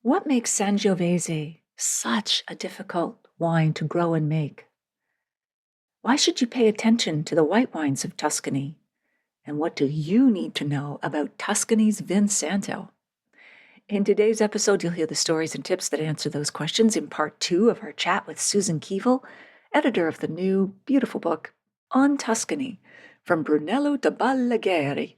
What makes Sangiovese such a difficult wine to grow and make? Why should you pay attention to the white wines of Tuscany? And what do you need to know about Tuscany's Vin Santo? In today's episode, you'll hear the stories and tips that answer those questions in part 2 of our chat with Susan Keevil, editor of the new, beautiful book, On Tuscany, from Brunello di Montalcino,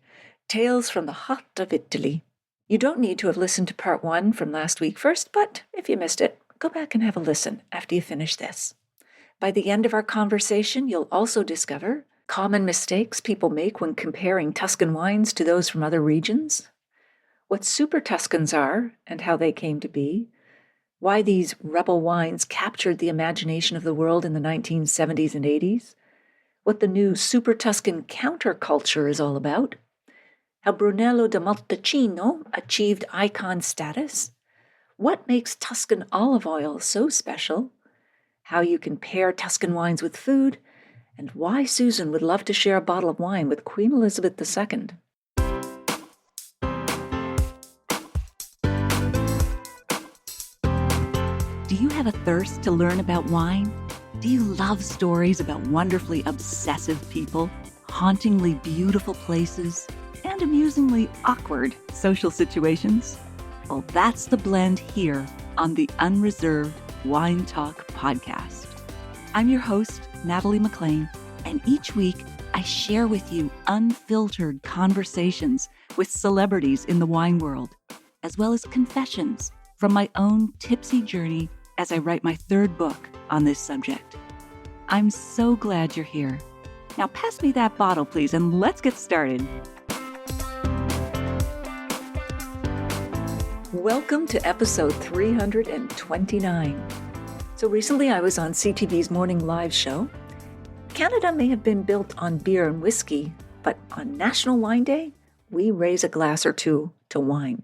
Tales from the Heart of Italy. You don't need to have listened to part 1 from last week first, but if you missed it, go back and have a listen after you finish this. By the end of our conversation, you'll also discover common mistakes people make when comparing Tuscan wines to those from other regions, what Super Tuscans are and how they came to be, why these rebel wines captured the imagination of the world in the 1970s and 80s, what the new Super Tuscan counterculture is all about, how Brunello di Montalcino achieved icon status, what makes Tuscan olive oil so special, how you can pair Tuscan wines with food, and why Susan would love to share a bottle of wine with Queen Elizabeth II. Do you have a thirst to learn about wine? Do you love stories about wonderfully obsessive people, hauntingly beautiful places, and amusingly awkward social situations? Well, that's the blend here on the Unreserved Wine Talk podcast. I'm your host, Natalie McLean, and each week I share with you unfiltered conversations with celebrities in the wine world, as well as confessions from my own tipsy journey as I write my third book on this subject. I'm so glad you're here. Now pass me that bottle, please, and let's get started. Welcome to episode 329. So recently I was on CTV's morning live show. Canada may have been built on beer and whiskey, but on National Wine Day, we raise a glass or two to wine.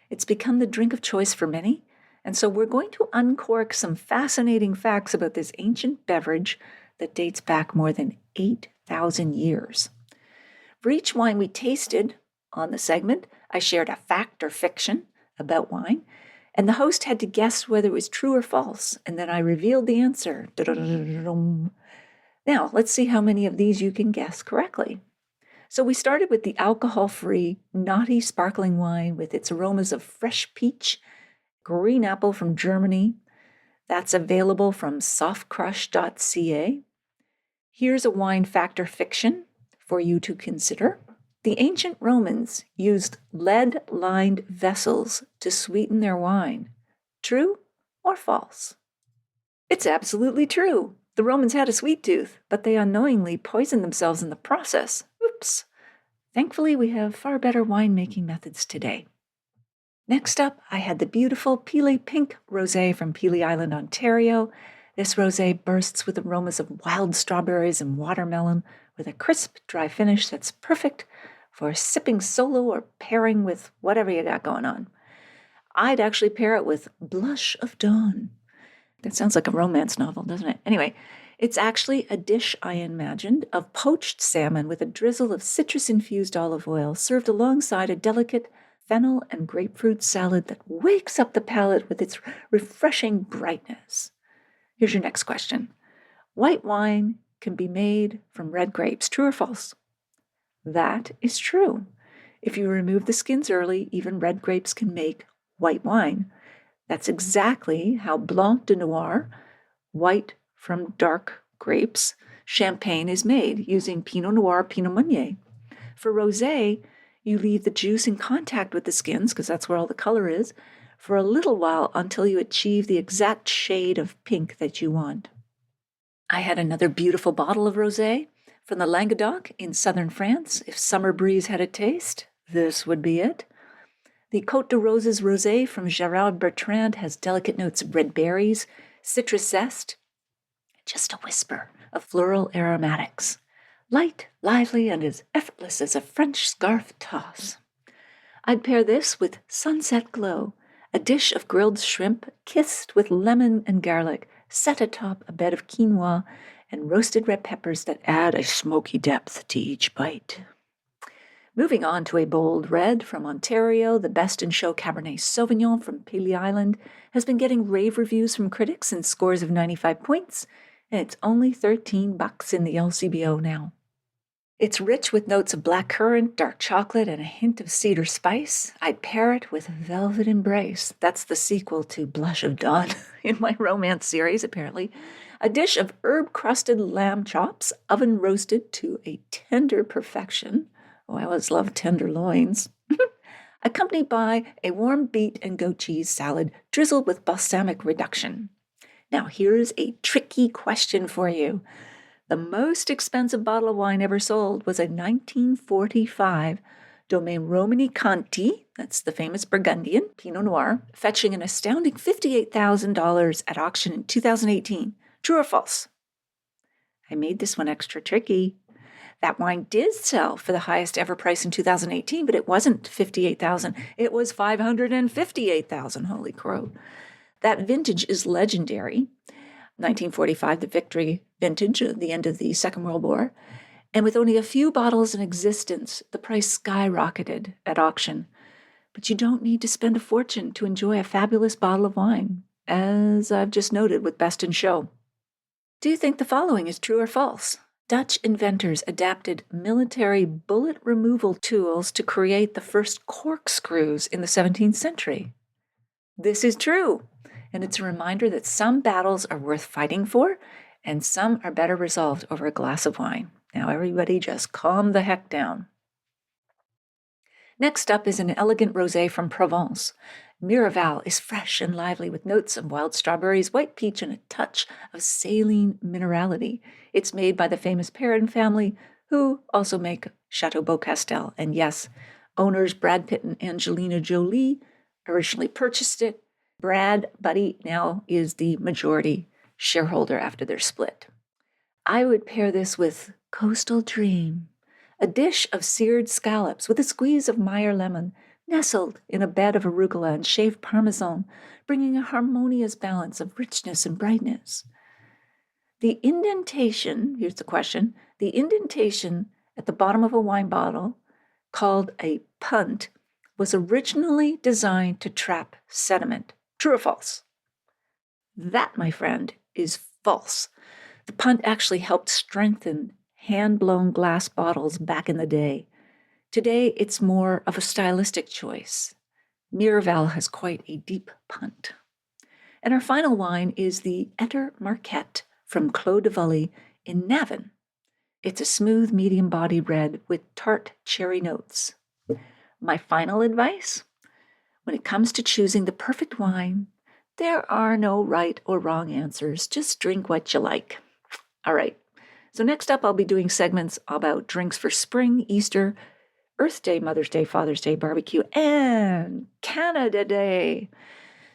It's become the drink of choice for many, and so we're going to uncork some fascinating facts about this ancient beverage that dates back more than 8,000 years. For each wine we tasted on the segment, I shared a fact or fiction about wine, and the host had to guess whether it was true or false, and then I revealed the answer. Now, let's see how many of these you can guess correctly. So we started with the alcohol-free, naughty sparkling wine with its aromas of fresh peach, green apple from Germany. That's available from softcrush.ca. Here's a wine fact or fiction for you to consider. The ancient Romans used lead-lined vessels to sweeten their wine. True or false? It's absolutely true. The Romans had a sweet tooth, but they unknowingly poisoned themselves in the process. Oops. Thankfully, we have far better winemaking methods today. Next up, I had the beautiful Pile Pink Rosé from Pile Island, Ontario. This rosé bursts with aromas of wild strawberries and watermelon with a crisp, dry finish that's perfect for sipping solo or pairing with whatever you got going on. I'd actually pair it with Blush of Dawn. That sounds like a romance novel, doesn't it? Anyway, it's actually a dish I imagined of poached salmon with a drizzle of citrus-infused olive oil served alongside a delicate fennel and grapefruit salad that wakes up the palate with its refreshing brightness. Here's your next question. White wine can be made from red grapes. True or false? That is true. If you remove the skins early, even red grapes can make white wine. That's exactly how Blanc de Noir, white from dark grapes, champagne is made using Pinot Noir, Pinot Meunier. For rosé, you leave the juice in contact with the skins, because that's where all the color is, for a little while until you achieve the exact shade of pink that you want. I had another beautiful bottle of rosé from the Languedoc in southern France. If summer breeze had a taste, this would be it. The Côte de Roses rosé from Gérard Bertrand has delicate notes of red berries, citrus zest, just a whisper of floral aromatics. Light, lively, and as effortless as a French scarf toss. I'd pair this with Sunset Glow, a dish of grilled shrimp kissed with lemon and garlic, set atop a bed of quinoa and roasted red peppers that add a smoky depth to each bite. Moving on to a bold red from Ontario, the Best in Show Cabernet Sauvignon from Pelee Island has been getting rave reviews from critics and scores of 95 points, and it's only $13 in the LCBO now. It's rich with notes of blackcurrant, dark chocolate, and a hint of cedar spice. I'd pair it with Velvet Embrace. That's the sequel to Blush of Dawn in my romance series, apparently. A dish of herb-crusted lamb chops, oven-roasted to a tender perfection. Oh, I always love tenderloins. Accompanied by a warm beet and goat cheese salad drizzled with balsamic reduction. Now, here's a tricky question for you. The most expensive bottle of wine ever sold was a 1945 Domaine Romani Conti, that's the famous Burgundian Pinot Noir, fetching an astounding $58,000 at auction in 2018. True or false? I made this one extra tricky. That wine did sell for the highest ever price in 2018, but it wasn't $58,000. It was $558,000. Holy crow. That vintage is legendary. 1945, the Victory vintage at the end of the Second World War. And with only a few bottles in existence, the price skyrocketed at auction. But you don't need to spend a fortune to enjoy a fabulous bottle of wine, as I've just noted with Best in Show. Do you think the following is true or false? Dutch inventors adapted military bullet removal tools to create the first corkscrews in the 17th century. This is true, and it's a reminder that some battles are worth fighting for, and some are better resolved over a glass of wine. Now, everybody just calm the heck down. Next up is an elegant rosé from Provence. Miraval is fresh and lively with notes of wild strawberries, white peach, and a touch of saline minerality. It's made by the famous Perrin family, who also make Chateau Beaucastel. And yes, owners Brad Pitt and Angelina Jolie originally purchased it. Brad, buddy, now is the majority shareholder after their split. I would pair this with Coastal Dream, a dish of seared scallops with a squeeze of Meyer lemon, nestled in a bed of arugula and shaved parmesan, bringing a harmonious balance of richness and brightness. The indentation, here's the question, the indentation at the bottom of a wine bottle, called a punt, was originally designed to trap sediment. True or false? That, my friend, is false. The punt actually helped strengthen hand-blown glass bottles back in the day. Today, it's more of a stylistic choice. Miraval has quite a deep punt. And our final wine is the Etter Marquette from Clos de Vully in Navan. It's a smooth, medium-bodied red with tart cherry notes. My final advice? When it comes to choosing the perfect wine, there are no right or wrong answers. Just drink what you like. All right. So next up, I'll be doing segments about drinks for spring, Easter, Earth Day, Mother's Day, Father's Day, barbecue, and Canada Day.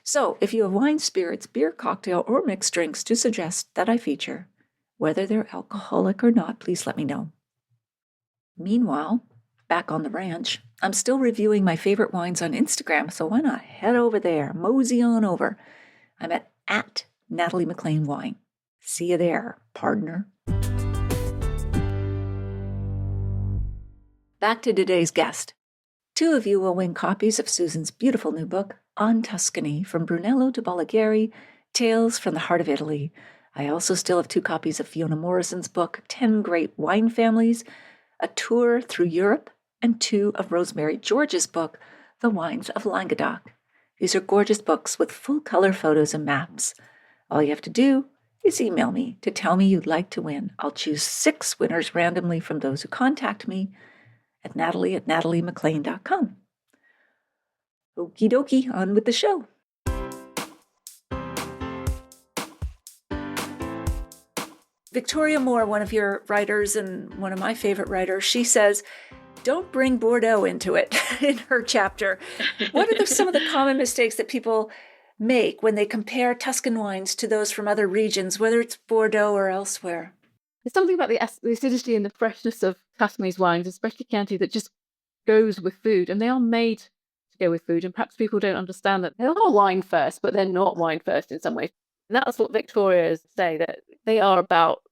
So if you have wine, spirits, beer, cocktail, or mixed drinks to suggest that I feature, whether they're alcoholic or not, please let me know. Meanwhile, back on the ranch, I'm still reviewing my favorite wines on Instagram, so why not head over there, mosey on over. I'm at Natalie McLean Wine. See you there, partner. Back to today's guest. Two of you will win copies of Susan's beautiful new book, On Tuscany, from Brunello di Montalcino, Tales from the Heart of Italy. I also still have 2 copies of Fiona Morrison's book, 10 Great Wine Families, a tour through Europe, and 2 of Rosemary George's book, The Wines of Languedoc. These are gorgeous books with full-color photos and maps. All you have to do is email me to tell me you'd like to win. I'll choose 6 winners randomly from those who contact me at natalie@nataliemclean.com. Okie dokie, on with the show. Victoria Moore, one of your writers and one of my favorite writers, she says, don't bring Bordeaux into it in her chapter. What are some of the common mistakes that people make when they compare Tuscan wines to those from other regions, whether it's Bordeaux or elsewhere? There's something about the acidity and the freshness of Tuscany's wines, especially Chianti, that just goes with food, and they are made to go with food. And perhaps people don't understand that they are wine first, but they're not wine first in some ways. And that's what Victoria's say, that they are about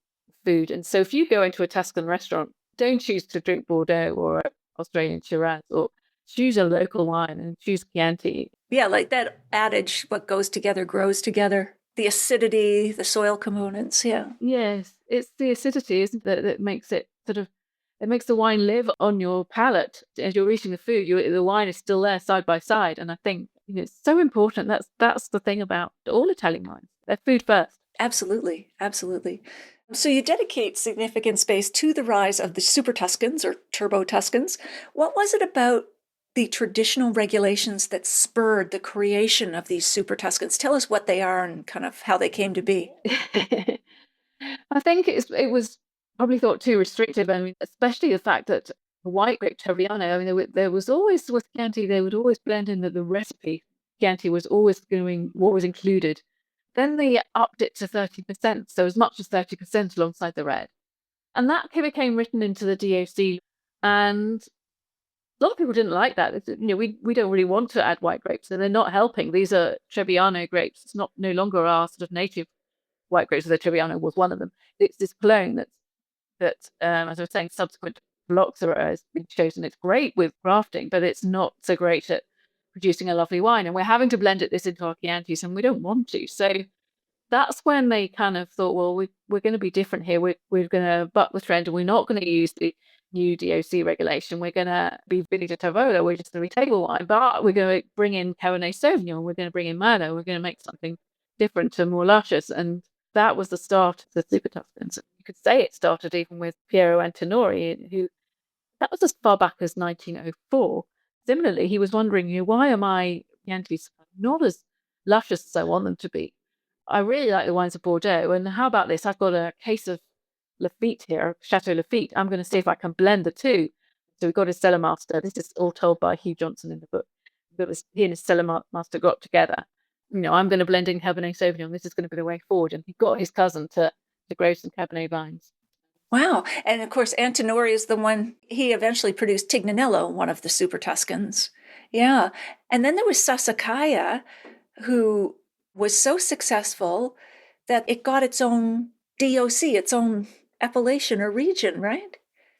food. And so if you go into a Tuscan restaurant, don't choose to drink Bordeaux or Australian Shiraz, or choose a local wine and choose Chianti. Yeah, like that adage, what goes together grows together. The acidity, the soil components, yeah. Yes, it's the acidity, isn't it, that makes it sort of, it makes the wine live on your palate as you're eating the food. The wine is still there side by side, and I think it's so important. That's the thing about all Italian wines. They're food first. Absolutely, absolutely. So you dedicate significant space to the rise of the Super Tuscans or Turbo Tuscans. What was it about the traditional regulations that spurred the creation of these Super Tuscans? Tell us what they are and kind of how they came to be. I think it was probably thought too restrictive. I mean, especially the fact that the white grape Trebbiano. I mean, there was always with Chianti, they would always blend in the recipe. Chianti was always going what was included. Then they upped it to 30%, so as much as 30% alongside the red, and that became written into the DOC. And a lot of people didn't like that. We don't really want to add white grapes, and they're not helping. These are Trebbiano grapes. It's not no longer our sort of native white grapes, the Trebbiano was one of them. It's this clone as I was saying, subsequent phylloxera has been chosen. It's great with grafting, but it's not so great at producing a lovely wine. And we're having to blend this into our Chiantis, and we don't want to. So that's when they kind of thought, well, we're going to be different here. We're going to buck the trend, and we're not going to use the new DOC regulation. We're going to be Vinny de Tavola. We're just going to be table wine, but we're going to bring in Cabernet Sauvignon. We're going to bring in Merlot. We're going to make something different and more luscious. And that was the start of the Super Tuscans. You could say it started even with Piero Antinori, who that was as far back as 1904. Similarly, he was wondering, why are my Chiantis not as luscious as I want them to be? I really like the wines of Bordeaux, and how about this? I've got a case of Lafite here, Chateau Lafite. I'm going to see if I can blend the two. So we've got his cellar master. This is all told by Hugh Johnson in the book. He and his cellar master got together. I'm going to blend in Cabernet Sauvignon. This is going to be the way forward. And he got his cousin to grow some Cabernet vines. Wow. And of course, Antinori is the one, he eventually produced Tignanello, one of the Super Tuscans. Yeah. And then there was Sassicaia, who was so successful that it got its own DOC, its own appellation or region, right?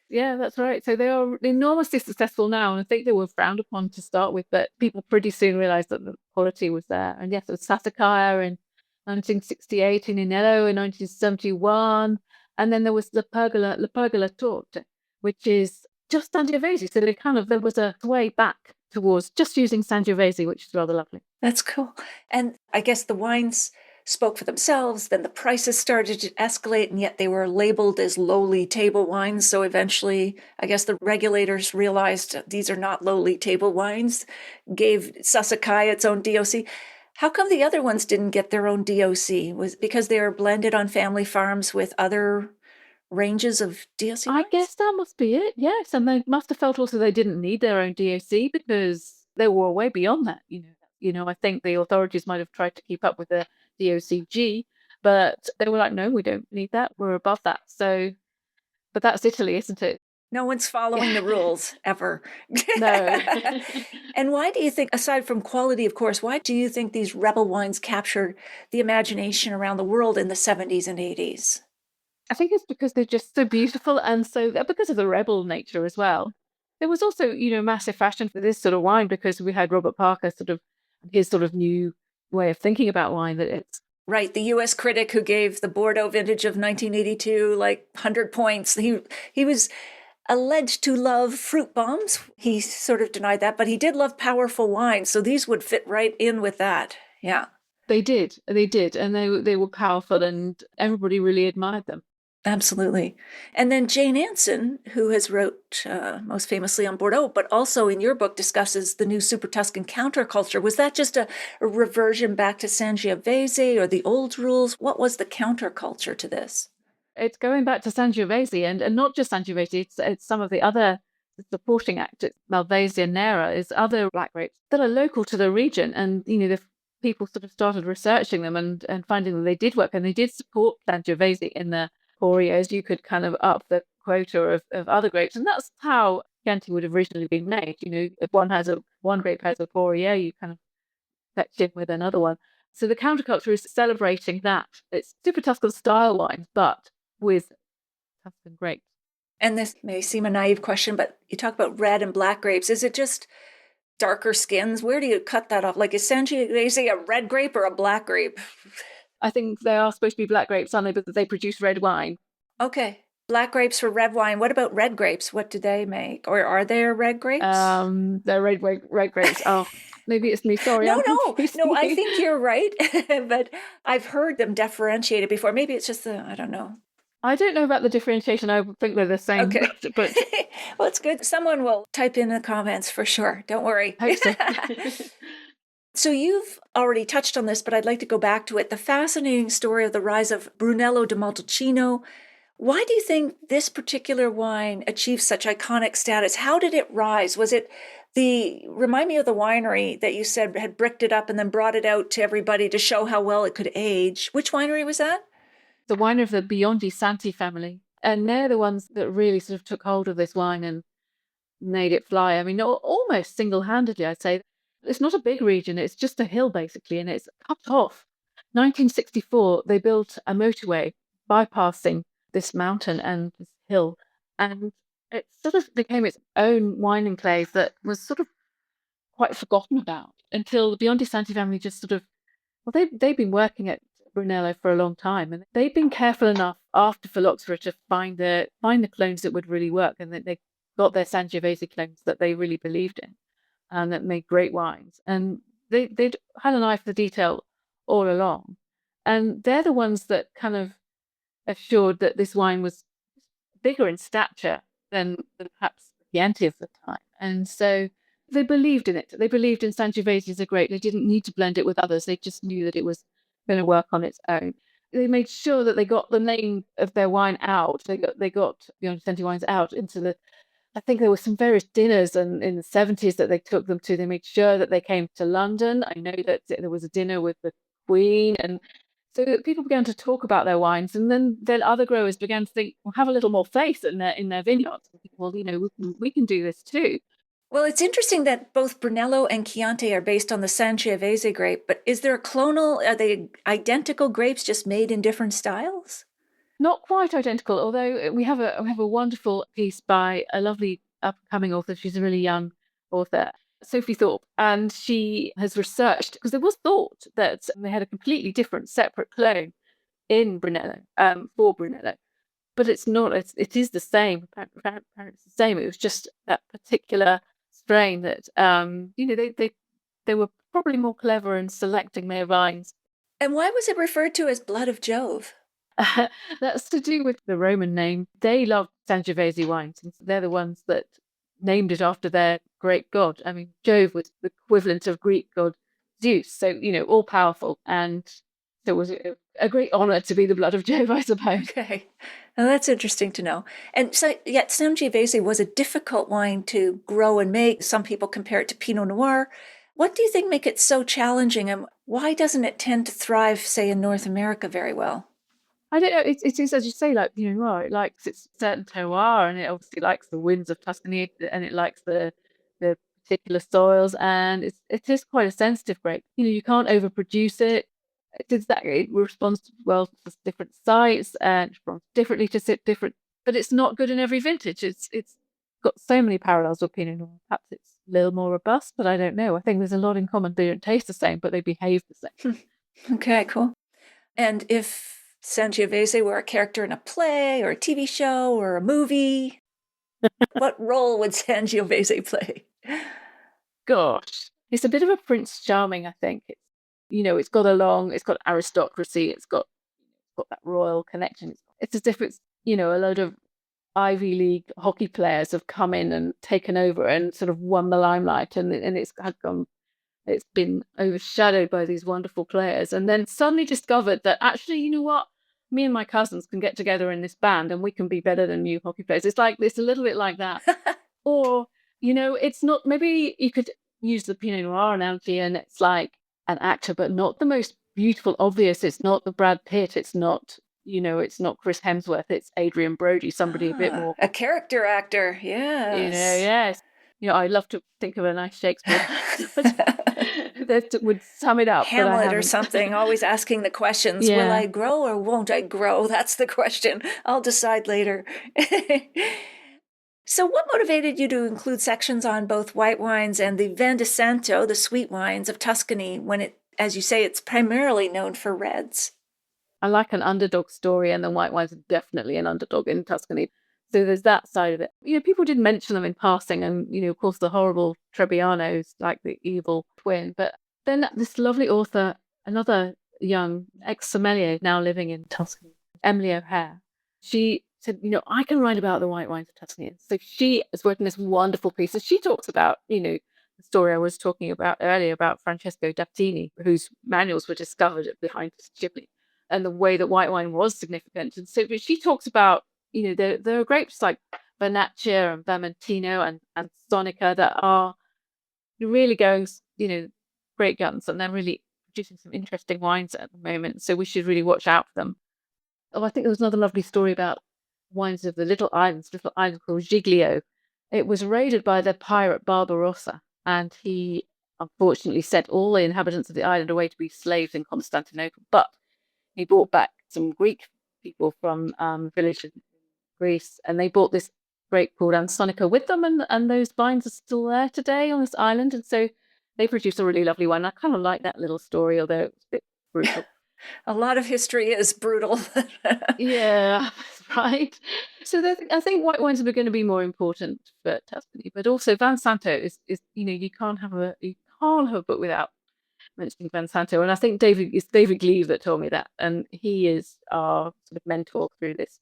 Yeah, that's right. So they are enormously successful now, and I think they were frowned upon to start with, but people pretty soon realized that the quality was there. And yes, it was Sassicaia in 1968, Inello in 1971, and then there was La Pergola Torte, which is just Sangiovese. So there was a way back towards just using Sangiovese, which is rather lovely. That's cool. And I guess the wines spoke for themselves, then the prices started to escalate, and yet they were labeled as lowly table wines. So eventually, I guess the regulators realized these are not lowly table wines, gave Sassicaia its own DOC. How come the other ones didn't get their own DOC? Was it because they were blended on family farms with other ranges of DOC wines? I guess that must be it, yes. And they must have felt also they didn't need their own DOC because they were way beyond that. I think the authorities might have tried to keep up with the DOCG, but they were like, no, we don't need that. We're above that. So, but that's Italy, isn't it? No one's following the rules ever. No. And why do you think, aside from quality, of course, why do you think these rebel wines captured the imagination around the world in the 70s and 80s? I think it's because they're just so beautiful, and so because of the rebel nature as well. There was also, massive fashion for this sort of wine because we had Robert Parker his sort of new way of thinking about wine, that it's right, the U.S. critic who gave the Bordeaux vintage of 1982 like 100 points. He was alleged to love fruit bombs. He sort of denied that, but he did love powerful wines, so these would fit right in with that. Yeah. They did, and they were powerful, and everybody really admired them. Absolutely. And then Jane Anson, who has wrote most famously on Bordeaux, but also in your book discusses the new Super Tuscan counterculture. Was that just a reversion back to Sangiovese or the old rules? What was the counterculture to this? It's going back to Sangiovese, and not just Sangiovese, it's some of the other supporting actors, Malvasia, Nera, is other black grapes that are local to the region. And, the people sort of started researching them and finding that they did work, and they did support Sangiovese in the Oreos. You could kind of up the quota of other grapes, and that's how Chianti would have originally been made. If one grape has a Oreo, you kind of fetch in with another one. So the counterculture is celebrating that. It's Super Tuscan style wines, but with Tuscan grapes. And this may seem a naive question, but you talk about red and black grapes. Is it just darker skins? Where do you cut that off? Like, is Sangiovese a red grape or a black grape? I think they are supposed to be black grapes, aren't they? But they produce red wine. Okay. Black grapes for red wine. What about red grapes? What do they make? Or are there red grapes? They're red grapes. Oh, maybe it's me. Sorry, I'm No, confusing I you. think you're right. But I've heard them differentiated before. Maybe it's just I don't know. I don't know about the differentiation. I think they're the same. Okay. But Well, it's good. Someone will type in the comments for sure. Don't worry. I hope so. So you've already touched on this, but I'd like to go back to it. The fascinating story of the rise of Brunello di Montalcino. Why do you think this particular wine achieved such iconic status? How did it rise? Was it remind me of the winery that you said had bricked it up and then brought it out to everybody to show how well it could age? Which winery was that? The winery of the Biondi Santi family. And they're the ones that really sort of took hold of this wine and made it fly. I mean, almost single-handedly, I'd say. It's not a big region, it's just a hill, basically, and it's cut off. 1964, they built a motorway bypassing this mountain and this hill, and it sort of became its own wine enclave that was sort of quite forgotten about until the Biondi Santi family just sort of, well, they've been working at Brunello for a long time, and they've been careful enough after phylloxera to find the clones that would really work, and that they got their Sangiovese clones that they really believed in, and that made great wines. And they'd had an eye for the detail all along, and they're the ones that kind of assured that this wine was bigger in stature than perhaps the Chianti of the time, and so they believed in it. They believed in Sangiovese as a grape. They didn't need to blend it with others. They just knew that it was going to work on its own. They made sure that they got the name of their wine out. They got Beyond Santi wines out into the. I think there were some various dinners and in the 70s that they took them to. They made sure that they came to London. I know that there was a dinner with the Queen, and so that people began to talk about their wines, and then other growers began to think, well, have a little more faith in their vineyards. Well, we can do this too. Well, it's interesting that both Brunello and Chianti are based on the Sangiovese grape, but is there a clonal? Are they identical grapes just made in different styles? Not quite identical, although we have a wonderful piece by a lovely upcoming author. She's a really young author, Sophie Thorpe, and she has researched, because there was thought that they had a completely different, separate clone in Brunello, for Brunello, but it's not. It is the same. Apparently it's the same. It was just that particular strain that they were probably more clever in selecting their vines. And why was it referred to as blood of Jove? That's to do with the Roman name. They loved Sangiovese wines, and they're the ones that named it after their great god. I mean, Jove was the equivalent of Greek god Zeus, so all powerful, and so it was a great honor to be the blood of Jove, I suppose. Okay, well, that's interesting to know. And so, yet Sangiovese was a difficult wine to grow and make. Some people compare it to Pinot Noir. What do you think make it so challenging, and why doesn't it tend to thrive, say, in North America very well? I don't know. It is, as you say, like Pinot Noir. It likes its certain terroir, and it obviously likes the winds of Tuscany, and it likes the particular soils, and it is quite a sensitive grape. You can't overproduce it. It responds well to different sites and responds differently to different. But it's not good in every vintage. It's got so many parallels with Pinot Noir. Perhaps it's a little more robust, but I don't know. I think there's a lot in common. They don't taste the same, but they behave the same. Okay, cool. And if Sangiovese were a character in a play or a TV show or a movie, what role would Sangiovese play? Gosh, it's a bit of a Prince Charming, I think. It's got aristocracy, it's got that royal connection. It's as if it's, a load of Ivy League hockey players have come in and taken over and sort of won the limelight, and it's been overshadowed by these wonderful players, and then suddenly discovered that actually, you know what? Me and my cousins can get together in this band and we can be better than you hockey players. It's a little bit like that. Or, it's not, maybe you could use the Pinot Noir analogy, and it's like an actor, but not the most beautiful, obvious. It's not the Brad Pitt. It's not, it's not Chris Hemsworth. It's Adrian Brody, somebody a bit more. A character actor, yes. Yes. I love to think of a nice Shakespeare that would sum it up. Hamlet or something, always asking the questions, Will I grow or won't I grow? That's the question. I'll decide later. So what motivated you to include sections on both white wines and the Vin Santo, the sweet wines of Tuscany, when it, as you say, it's primarily known for reds? I like an underdog story, and the white wines are definitely an underdog in Tuscany. So there's that side of it. People did mention them in passing, and of course, the horrible Trebbianos, like the evil twin. But then this lovely author, another young ex-sommelier now living in Tuscany, Emily O'Hare, she said, I can write about the white wines of Tuscany. So she has written this wonderful piece. And she talks about, the story I was talking about earlier about Francesco Dattini, whose manuals were discovered behind his chimney, and the way that white wine was significant. And so, but she talks about, there are grapes like Vernaccia and Vermentino and Sonica that are really going, great guns, and they're really producing some interesting wines at the moment. So we should really watch out for them. Oh, I think there was another lovely story about wines of the little island called Giglio. It was raided by the pirate Barbarossa, and he unfortunately sent all the inhabitants of the island away to be slaves in Constantinople. But he brought back some Greek people from village in Greece, and they brought this grape called Ansonica with them, and those vines are still there today on this island, and so they produce a really lovely wine. I kind of like that little story, although it's a bit brutal. A lot of history is brutal. Yeah, right. So I think white wines are going to be more important for Tuscany, but also Van Santo is you can't have a book without mentioning Vin Santo. And I think it's David Gleave that told me that. And he is our sort of mentor through this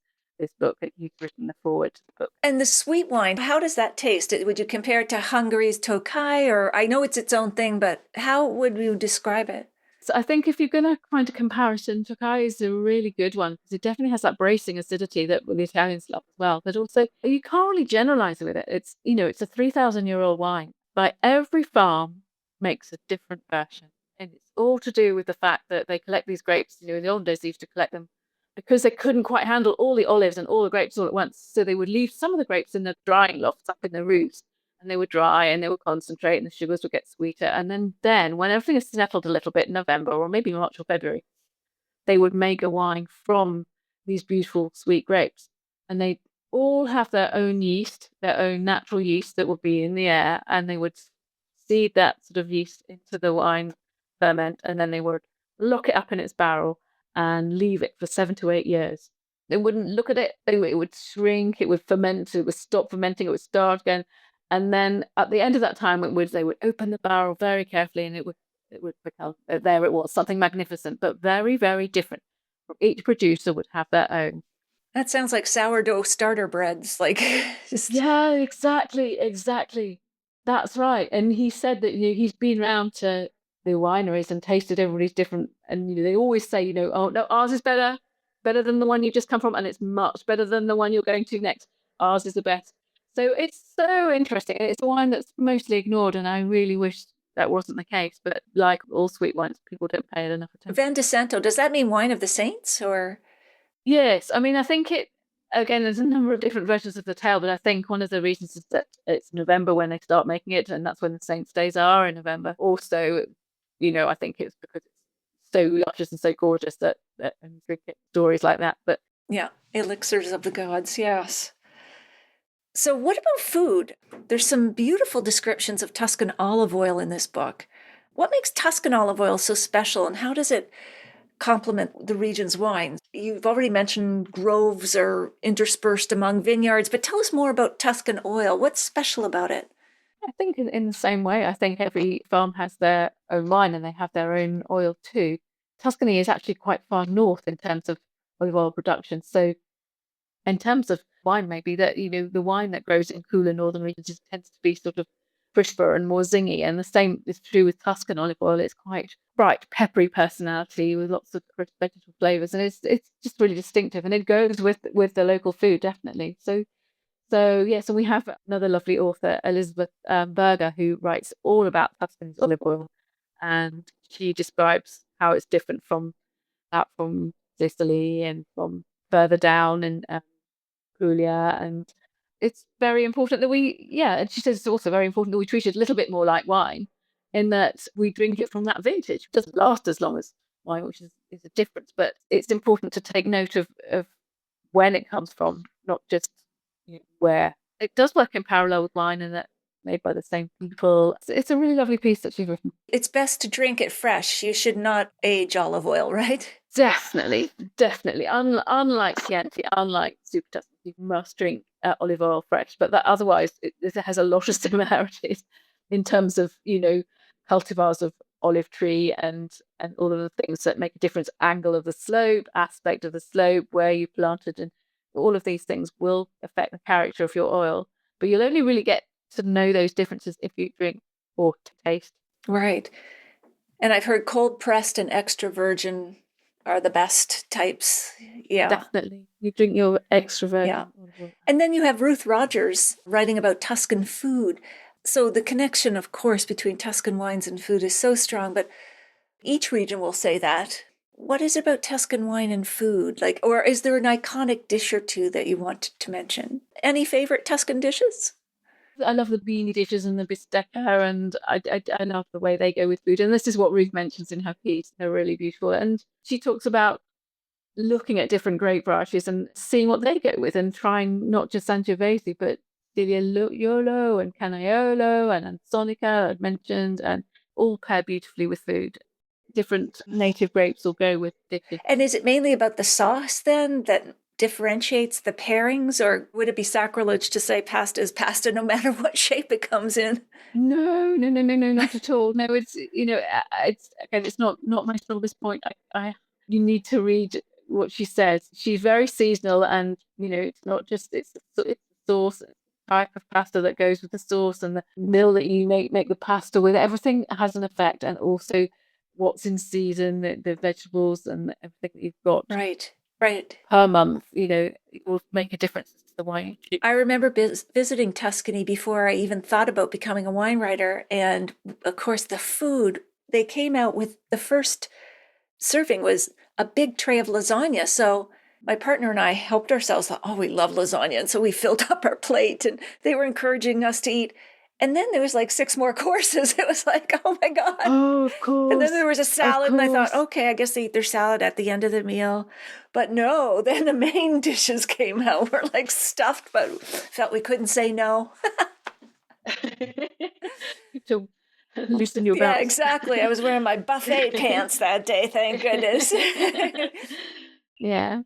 book. He's written the foreword to the book. And the sweet wine, how does that taste? Would you compare it to Hungary's Tokaj? Or I know it's its own thing, but how would you describe it? So I think if you're going to find a comparison, Tokaj is a really good one because it definitely has that bracing acidity that the Italians love as well. But also, you can't really generalize with it. It's it's a 3,000-year-old wine. By every farm makes a different version. And it's all to do with the fact that they collect these grapes. In the old days, they used to collect them because they couldn't quite handle all the olives and all the grapes all at once. So they would leave some of the grapes in the drying lofts up in the roofs, and they would dry and they would concentrate and the sugars would get sweeter. And then when everything has settled a little bit in November or maybe March or February, they would make a wine from these beautiful sweet grapes. And they all have their own yeast, their own natural yeast that would be in the air, and they would seed that sort of yeast into the wine ferment, and then they would lock it up in its barrel and leave it for 7 to 8 years. They wouldn't look at it, it would shrink, it would ferment, it would stop fermenting, it would start again. And then at the end of that time, they would open the barrel very carefully, and it would become, there it was, something magnificent, but very, very different. Each producer would have their own. That sounds like sourdough starter breads, like just... Yeah, exactly. That's right. And he said that he's been around to the wineries and tasted everybody's different, and they always say, oh no, ours is better than the one you just come from, and it's much better than the one you're going to next. Ours is the best. So it's so interesting. It's a wine that's mostly ignored, and I really wish that wasn't the case. But like all sweet wines, people don't pay it enough attention. Vin Santo, does that mean wine of the saints, or? Yes, I mean, I think again, there's a number of different versions of the tale, but I think one of the reasons is that it's November when they start making it, and that's when the saints' days are in November. Also, I think it's because it's so luscious and so gorgeous that and drink it, stories like that. But yeah, elixirs of the gods, yes. So what about food? There's some beautiful descriptions of Tuscan olive oil in this book. What makes Tuscan olive oil so special, and how does it complement the region's wines? You've already mentioned groves are interspersed among vineyards, but tell us more about Tuscan oil. What's special about it? I think in the same way, I think every farm has their own wine and they have their own oil too. Tuscany is actually quite far north in terms of olive oil production. So in terms of wine, maybe that, the wine that grows in cooler northern regions just tends to be sort of crisper and more zingy. And the same is true with Tuscan olive oil. It's quite bright, peppery personality with lots of crisp vegetable flavors. And it's just really distinctive. And it goes with the local food, definitely. So yes, and we have another lovely author, Elizabeth Berger, who writes all about Tuscan's olive oil. And she describes how it's different from Sicily and from further down in Puglia, and it's very important that and she says it's also very important that we treat it a little bit more like wine, in that we drink it from that vintage. It doesn't last as long as wine, which is a difference, but it's important to take note of when it comes from, not just where it does work in parallel with wine, and that's made by the same people. It's a really lovely piece that she's written. It's best to drink it fresh. You should not age olive oil, right? Definitely. Unlike Chianti, unlike Super Tuscans, you must drink olive oil fresh. But that otherwise, it has a lot of similarities in terms of, cultivars of olive tree and all of the things that make a difference. Angle of the slope, aspect of the slope, where you planted, and all of these things will affect the character of your oil. But you'll only really get to know those differences if you drink or taste. Right. And I've heard cold pressed and extra virgin are the best types. Yeah. Definitely. You drink your extra virgin. Yeah. And then you have Ruth Rogers writing about Tuscan food. So the connection, of course, between Tuscan wines and food is so strong, but each region will say that. What is it about Tuscan wine and food? Or is there an iconic dish or two that you want to mention? Any favorite Tuscan dishes? I love the beanie dishes and the bistecca, and I love the way they go with food. And this is what Ruth mentions in her piece. They're really beautiful. And she talks about looking at different grape varieties and seeing what they go with, and trying not just Sangiovese, but Yolo and Canaiolo and Ansonica I'd mentioned, and all pair beautifully with food. Different native grapes will go with dishes. And is it mainly about the sauce then that differentiates the pairings, or would it be sacrilege to say pasta is pasta no matter what shape it comes in? No, not at all. No, it's not my strongest point. You need to read what she says. She's very seasonal, and it's not just it's the sauce, type of pasta that goes with the sauce, and the mill that you make the pasta with. Everything has an effect, and also what's in season, the vegetables and everything that you've got. Right. Per month, it will make a difference to the wine. I remember visiting Tuscany before I even thought about becoming a wine writer. And of course, the food, they came out with the first serving was a big tray of lasagna. So my partner and I helped ourselves. Oh, we love lasagna. And so we filled up our plate, and they were encouraging us to eat. And then there was 6 more courses. It was oh my God. Oh, of course. And then there was a salad, and I thought, okay, I guess they eat their salad at the end of the meal. But no, then the main dishes came out. We're stuffed, but felt we couldn't say no. To loosen your belts. Yeah, exactly. I was wearing my buffet pants that day, thank goodness. Yeah.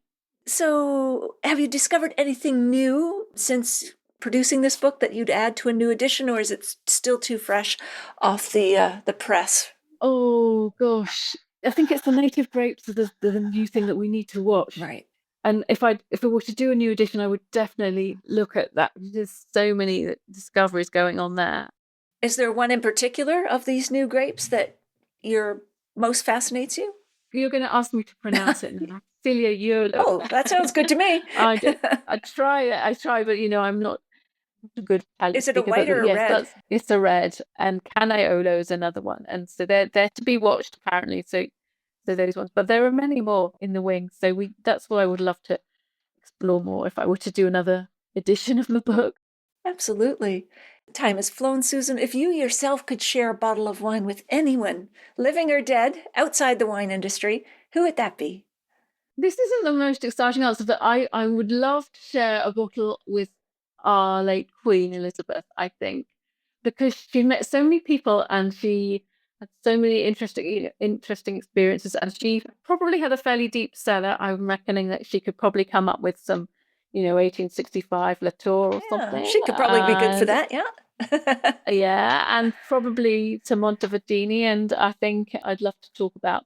So have you discovered anything new since producing this book that you'd add to a new edition, or is it still too fresh off the press? Oh gosh, I think it's the native grapes are the new thing that we need to watch. Right. And if I were to do a new edition, I would definitely look at that. There's so many discoveries going on there. Is there one in particular of these new grapes that most fascinates you? You're going to ask me to pronounce it now. Filia Yolo. Oh, that sounds good to me. I try, but I'm not a good Italian. Is it a white or a red? It's a red, and Canaiolo is another one, and so they're to be watched apparently. So those ones, but there are many more in the wings. So that's what I would love to explore more if I were to do another edition of the book. Absolutely. Time has flown, Susan. If you yourself could share a bottle of wine with anyone, living or dead, outside the wine industry, who would that be? This isn't the most exciting answer, but I would love to share a bottle with our late Queen Elizabeth, I think, because she met so many people and she had so many interesting experiences, and she probably had a fairly deep cellar. I'm reckoning that she could probably come up with some, 1865 Latour or something. She could probably be good for that, yeah. Yeah, and probably some Montevidini, and I think I'd love to talk about.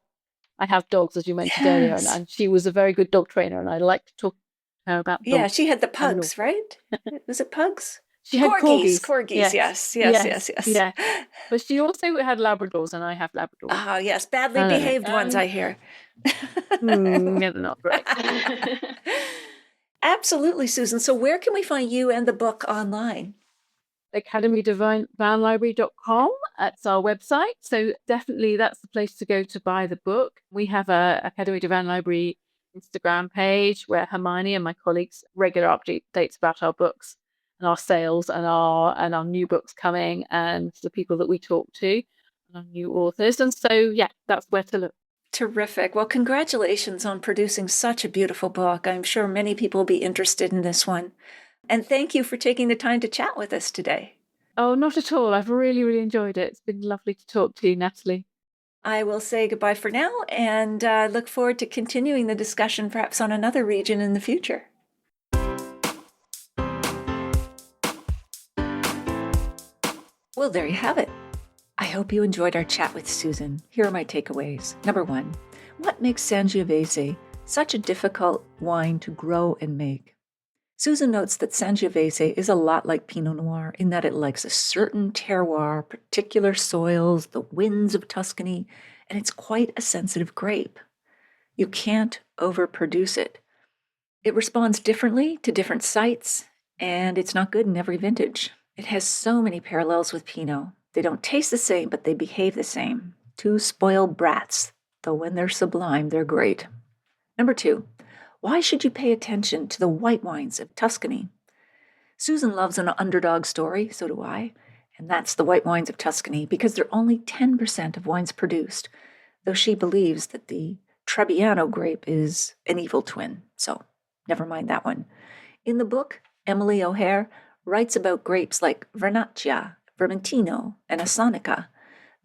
I have dogs, as you mentioned earlier, and she was a very good dog trainer, and I like to talk to her about dogs. Yeah, she had the pugs, right? Was it pugs? She had corgis. Corgis, yes. Yeah. But she also had Labradors, and I have Labradors. Oh, yes, badly behaved ones, I hear. Yeah, they're not great. Absolutely, Susan. So where can we find you and the book online? academydivinelibrary.com. That's our website. So definitely that's the place to go to buy the book. We have a Academy Divine Library Instagram page where Hermione and my colleagues regular updates about our books and our sales and our new books coming and the people that we talk to and our new authors. And so, yeah, that's where to look. Terrific. Well, congratulations on producing such a beautiful book. I'm sure many people will be interested in this one. And thank you for taking the time to chat with us today. Oh, not at all. I've really, really enjoyed it. It's been lovely to talk to you, Natalie. I will say goodbye for now and look forward to continuing the discussion perhaps on another region in the future. Well, there you have it. I hope you enjoyed our chat with Susan. Here are my takeaways. Number 1, what makes Sangiovese such a difficult wine to grow and make? Susan notes that Sangiovese is a lot like Pinot Noir in that it likes a certain terroir, particular soils, the winds of Tuscany, and it's quite a sensitive grape. You can't overproduce it. It responds differently to different sites, and it's not good in every vintage. It has so many parallels with Pinot. They don't taste the same, but they behave the same. 2 spoiled brats, though when they're sublime, they're great. Number 2, why should you pay attention to the white wines of Tuscany? Susan loves an underdog story, so do I, and that's the white wines of Tuscany because they're only 10% of wines produced, though she believes that the Trebbiano grape is an evil twin, so never mind that one. In the book, Emily O'Hare writes about grapes like Vernaccia, Vermentino, and Assonica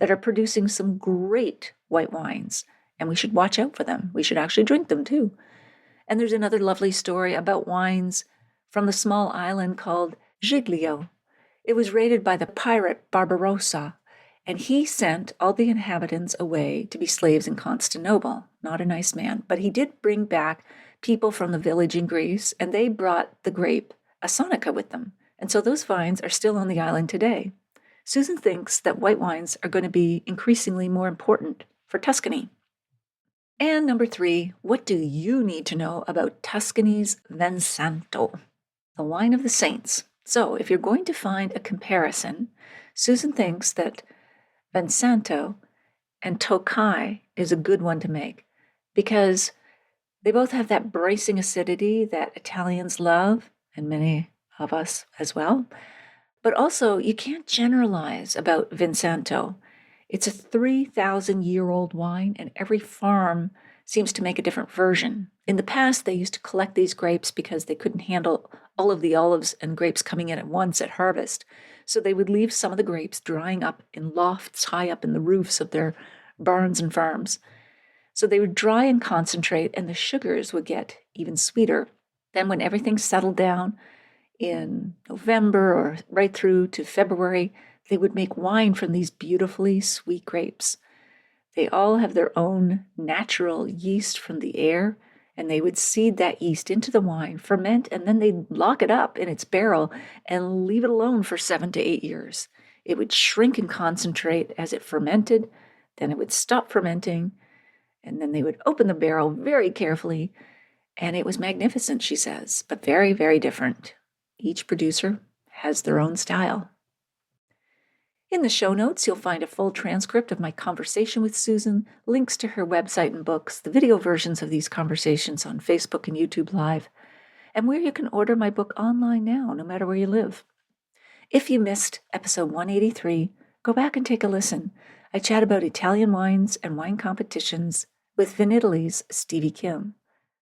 that are producing some great white wines, and we should watch out for them. We should actually drink them too. And there's another lovely story about wines from the small island called Giglio. It was raided by the pirate Barbarossa, and he sent all the inhabitants away to be slaves in Constantinople. Not a nice man, but he did bring back people from the village in Greece, and they brought the grape Assonica with them. And so those vines are still on the island today. Susan thinks that white wines are going to be increasingly more important for Tuscany. And number 3, what do you need to know about Tuscany's Vin Santo, the wine of the saints? So if you're going to find a comparison, Susan thinks that Vin Santo and Tokai is a good one to make because they both have that bracing acidity that Italians love, and many of us as well. But also, you can't generalize about Vin Santo. It's a 3,000-year-old wine, and every farm seems to make a different version. In the past, they used to collect these grapes because they couldn't handle all of the olives and grapes coming in at once at harvest. So they would leave some of the grapes drying up in lofts high up in the roofs of their barns and farms. So they would dry and concentrate, and the sugars would get even sweeter. Then when everything settled down in November or right through to February, they would make wine from these beautifully sweet grapes. They all have their own natural yeast from the air, and they would seed that yeast into the wine, ferment, and then they'd lock it up in its barrel and leave it alone for 7 to 8 years. It would shrink and concentrate as it fermented, then it would stop fermenting, and then they would open the barrel very carefully, and it was magnificent, she says, but very, very different. Each producer has their own style. In the show notes, you'll find a full transcript of my conversation with Susan, links to her website and books, the video versions of these conversations on Facebook and YouTube Live, and where you can order my book online now, no matter where you live. If you missed episode 183, go back and take a listen. I chat about Italian wines and wine competitions with Vin Italy's Stevie Kim.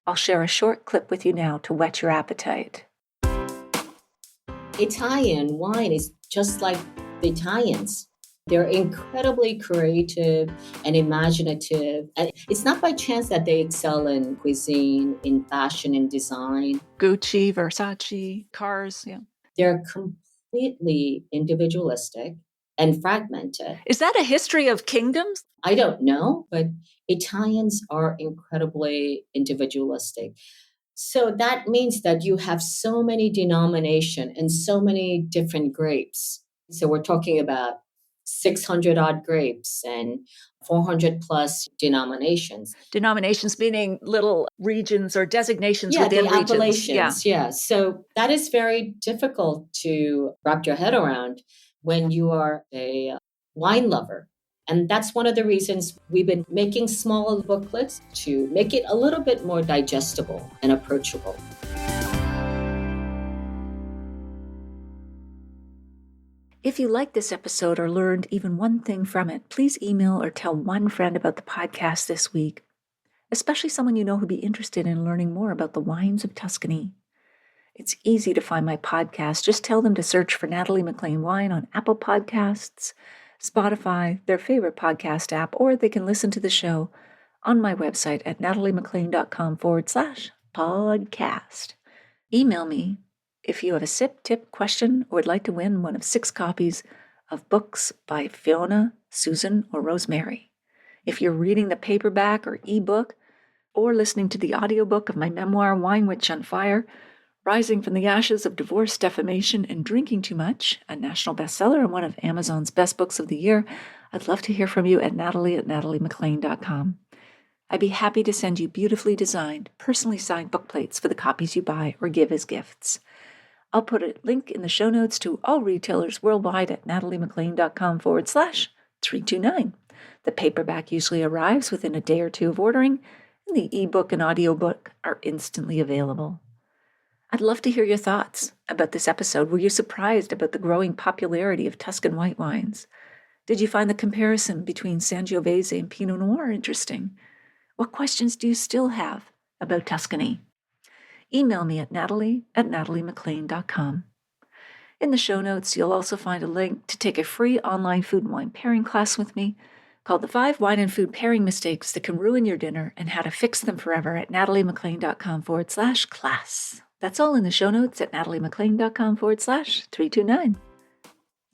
I'll share a short clip with you now to whet your appetite. Italian wine is just like the Italians. They're incredibly creative and imaginative. And it's not by chance that they excel in cuisine, in fashion, and design. Gucci, Versace, cars, yeah. They're completely individualistic and fragmented. Is that a history of kingdoms? I don't know, but Italians are incredibly individualistic. So that means that you have so many denominations and so many different grapes. So we're talking about 600 odd grapes and 400 plus denominations. Denominations meaning little regions or designations Yeah, within the regions. appellations. Yeah. So that is very difficult to wrap your head around when you are a wine lover. And that's one of the reasons we've been making small booklets to make it a little bit more digestible and approachable. If you liked this episode or learned even one thing from it, please email or tell one friend about the podcast this week, especially someone you know who'd be interested in learning more about the wines of Tuscany. It's easy to find my podcast. Just tell them to search for Natalie MacLean Wine on Apple Podcasts, Spotify, their favorite podcast app, or they can listen to the show on my website at nataliemaclean.com/podcast. Email me if you have a sip, tip, question, or would like to win one of 6 copies of books by Fiona, Susan, or Rosemary. If you're reading the paperback or ebook, or listening to the audiobook of my memoir, Wine Witch on Fire, Rising from the Ashes of Divorce, Defamation, and Drinking Too Much, a national bestseller and one of Amazon's best books of the year, I'd love to hear from you at natalie@nataliemaclean.com. I'd be happy to send you beautifully designed, personally signed book plates for the copies you buy or give as gifts. I'll put a link in the show notes to all retailers worldwide at nataliemaclean.com/329. The paperback usually arrives within a day or two of ordering, and the ebook and audiobook are instantly available. I'd love to hear your thoughts about this episode. Were you surprised about the growing popularity of Tuscan white wines? Did you find the comparison between Sangiovese and Pinot Noir interesting? What questions do you still have about Tuscany? Email me at natalie@nataliemaclean.com. In the show notes, you'll also find a link to take a free online food and wine pairing class with me called The 5 Wine and Food Pairing Mistakes That Can Ruin Your Dinner and How to Fix Them Forever at nataliemaclean.com/class. That's all in the show notes at nataliemaclean.com/329.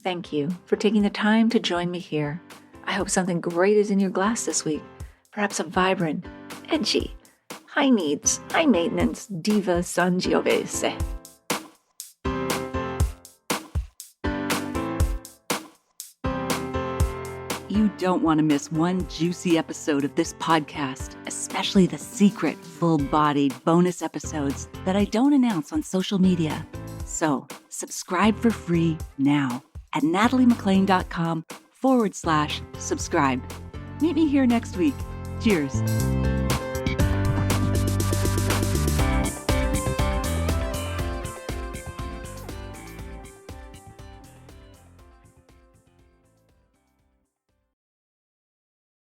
Thank you for taking the time to join me here. I hope something great is in your glass this week. Perhaps a vibrant, edgy, high needs, high maintenance diva Sangiovese. You don't want to miss one juicy episode of this podcast, especially the secret, full-bodied bonus episodes that I don't announce on social media. So, subscribe for free now at nataliemaclean.com/subscribe. Meet me here next week. Cheers.